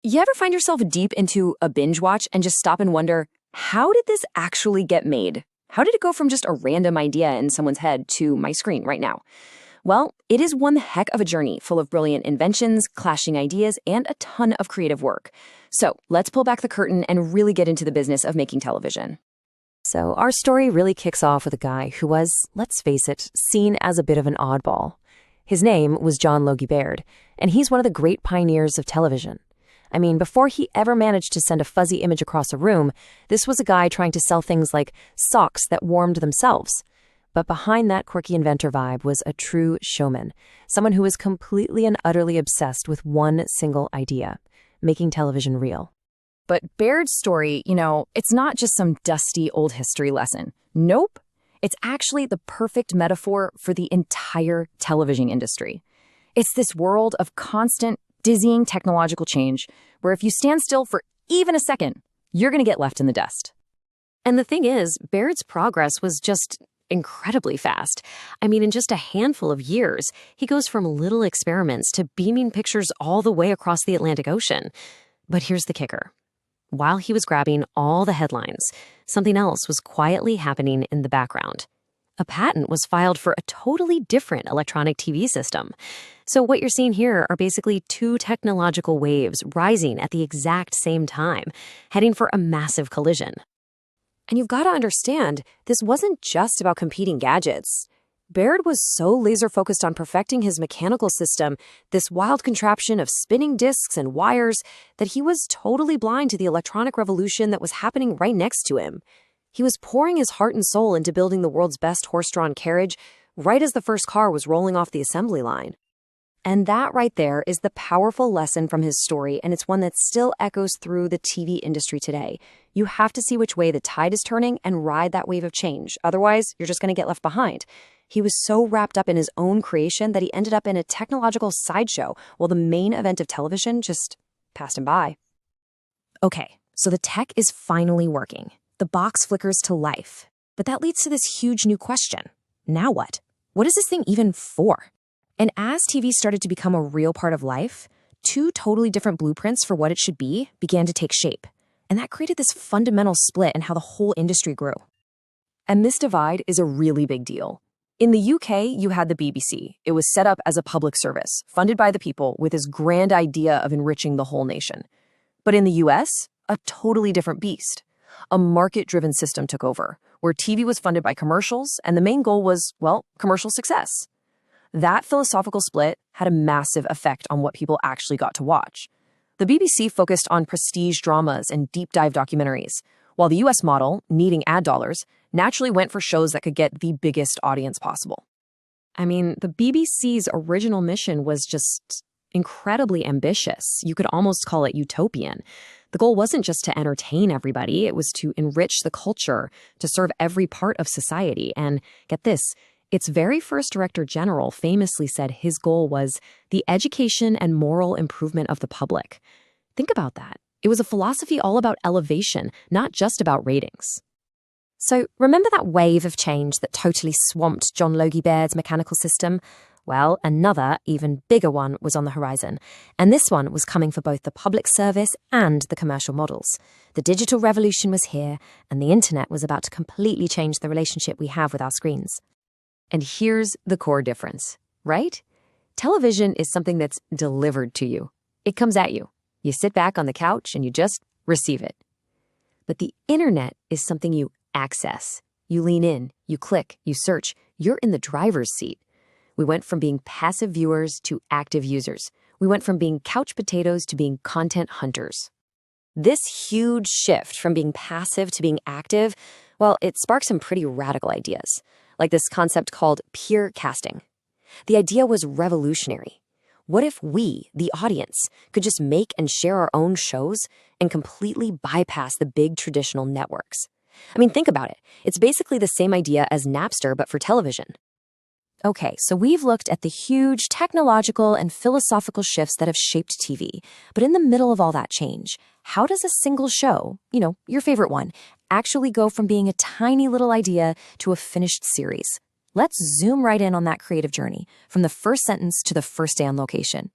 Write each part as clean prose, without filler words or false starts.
You ever find yourself deep into a binge watch and just stop and wonder, how did this actually get made? How did it go from just a random idea in someone's head to my screen right now? Well, it is one heck of a journey full of brilliant inventions, clashing ideas, and a ton of creative work. So let's pull back the curtain and really get into the business of making television. So our story really kicks off with a guy who was, let's face it, seen as a bit of an oddball. His name was John Logie Baird, and he's one of the great pioneers of television. I mean, before he ever managed to send a fuzzy image across a room, this was a guy trying to sell things like socks that warmed themselves. But behind that quirky inventor vibe was a true showman, someone who was completely and utterly obsessed with one single idea: making television real. But Baird's story, it's not just some dusty old history lesson. Nope. It's actually the perfect metaphor for the entire television industry. It's this world of constant, dizzying technological change where if you stand still for even a second, you're going to get left in the dust. And the thing is, Baird's progress was just incredibly fast. I mean, in just a handful of years, he goes from little experiments to beaming pictures all the way across the Atlantic Ocean. But here's the kicker. While he was grabbing all the headlines, something else was quietly happening in the background. A patent was filed for a totally different electronic TV system. So what you're seeing here are basically two technological waves rising at the exact same time, heading for a massive collision. And you've got to understand, this wasn't just about competing gadgets. Baird was so laser-focused on perfecting his mechanical system, this wild contraption of spinning discs and wires, that he was totally blind to the electronic revolution that was happening right next to him. He was pouring his heart and soul into building the world's best horse-drawn carriage right as the first car was rolling off the assembly line. And that right there is the powerful lesson from his story, and it's one that still echoes through the TV industry today. You have to see which way the tide is turning and ride that wave of change. Otherwise, you're just going to get left behind. He was so wrapped up in his own creation that he ended up in a technological sideshow while the main event of television just passed him by. Okay, so the tech is finally working. The box flickers to life. But that leads to this huge new question. Now what? What is this thing even for? And as TV started to become a real part of life, two totally different blueprints for what it should be began to take shape. And that created this fundamental split in how the whole industry grew. And this divide is a really big deal. In the UK, you had the BBC. It was set up as a public service, funded by the people with this grand idea of enriching the whole nation. But in the US, a totally different beast. A market-driven system took over, where TV was funded by commercials, and the main goal was, commercial success. That philosophical split had a massive effect on what people actually got to watch. The BBC focused on prestige dramas and deep-dive documentaries, while the US model, needing ad dollars, naturally went for shows that could get the biggest audience possible. I mean, the BBC's original mission was just incredibly ambitious. You could almost call it utopian. The goal wasn't just to entertain everybody, it was to enrich the culture, to serve every part of society. And get this, its very first director general famously said his goal was the education and moral improvement of the public. Think about that. It was a philosophy all about elevation, not just about ratings. So remember that wave of change that totally swamped John Logie Baird's mechanical system? Well, another, even bigger one was on the horizon. And this one was coming for both the public service and the commercial models. The digital revolution was here, and the internet was about to completely change the relationship we have with our screens. And here's the core difference, right? Television is something that's delivered to you. It comes at you. You sit back on the couch and you just receive it. But the internet is something you access. You lean in, you click, you search. You're in the driver's seat. We went from being passive viewers to active users. We went from being couch potatoes to being content hunters. This huge shift from being passive to being active, it sparked some pretty radical ideas, like this concept called peer casting. The idea was revolutionary. What if we, the audience, could just make and share our own shows and completely bypass the big traditional networks? I mean, think about it. It's basically the same idea as Napster, but for television. Okay, so we've looked at the huge technological and philosophical shifts that have shaped TV. But in the middle of all that change, how does a single show, your favorite one, actually go from being a tiny little idea to a finished series? Let's zoom right in on that creative journey, from the first sentence to the first day on location.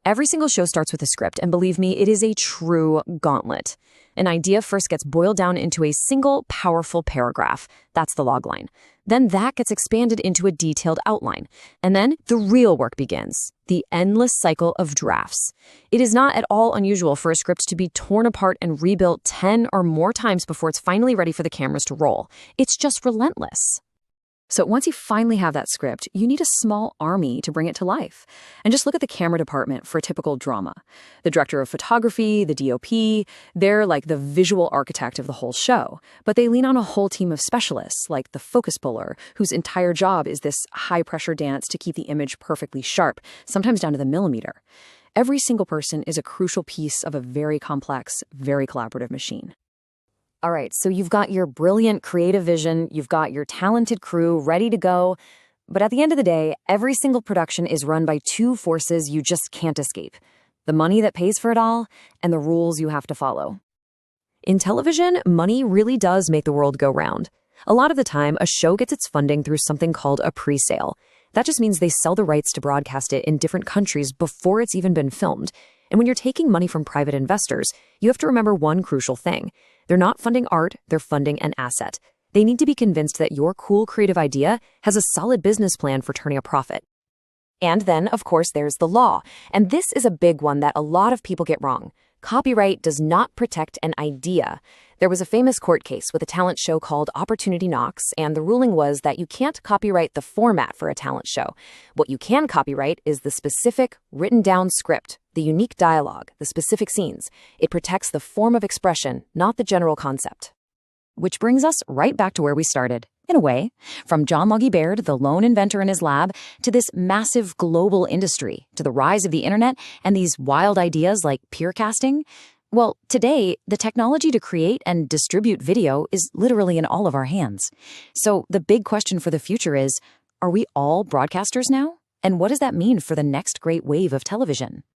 Every single show starts with a script, and believe me, it is a true gauntlet. An idea first gets boiled down into a single, powerful paragraph. That's the logline. Then that gets expanded into a detailed outline. And then the real work begins, the endless cycle of drafts. It is not at all unusual for a script to be torn apart and rebuilt 10 or more times before it's finally ready for the cameras to roll. It's just relentless. So once you finally have that script, you need a small army to bring it to life. And just look at the camera department for a typical drama. The director of photography, the DOP, they're like the visual architect of the whole show. But they lean on a whole team of specialists, like the focus puller, whose entire job is this high-pressure dance to keep the image perfectly sharp, sometimes down to the millimeter. Every single person is a crucial piece of a very complex, very collaborative machine. All right, so you've got your brilliant creative vision, you've got your talented crew ready to go, but at the end of the day, every single production is run by two forces you just can't escape: the money that pays for it all and the rules you have to follow. In television, money really does make the world go round. A lot of the time, a show gets its funding through something called a pre-sale. That just means they sell the rights to broadcast it in different countries before it's even been filmed. And when you're taking money from private investors, you have to remember one crucial thing. They're not funding art, they're funding an asset. They need to be convinced that your cool creative idea has a solid business plan for turning a profit. And then, of course, there's the law. And this is a big one that a lot of people get wrong. Copyright does not protect an idea. There was a famous court case with a talent show called Opportunity Knocks, and the ruling was that you can't copyright the format for a talent show. What you can copyright is the specific, written-down script, the unique dialogue, the specific scenes. It protects the form of expression, not the general concept. Which brings us right back to where we started. In a way, from John Logie Baird, the lone inventor in his lab, to this massive global industry, to the rise of the internet and these wild ideas like peercasting. Well, today, the technology to create and distribute video is literally in all of our hands. So the big question for the future is, are we all broadcasters now? And what does that mean for the next great wave of television?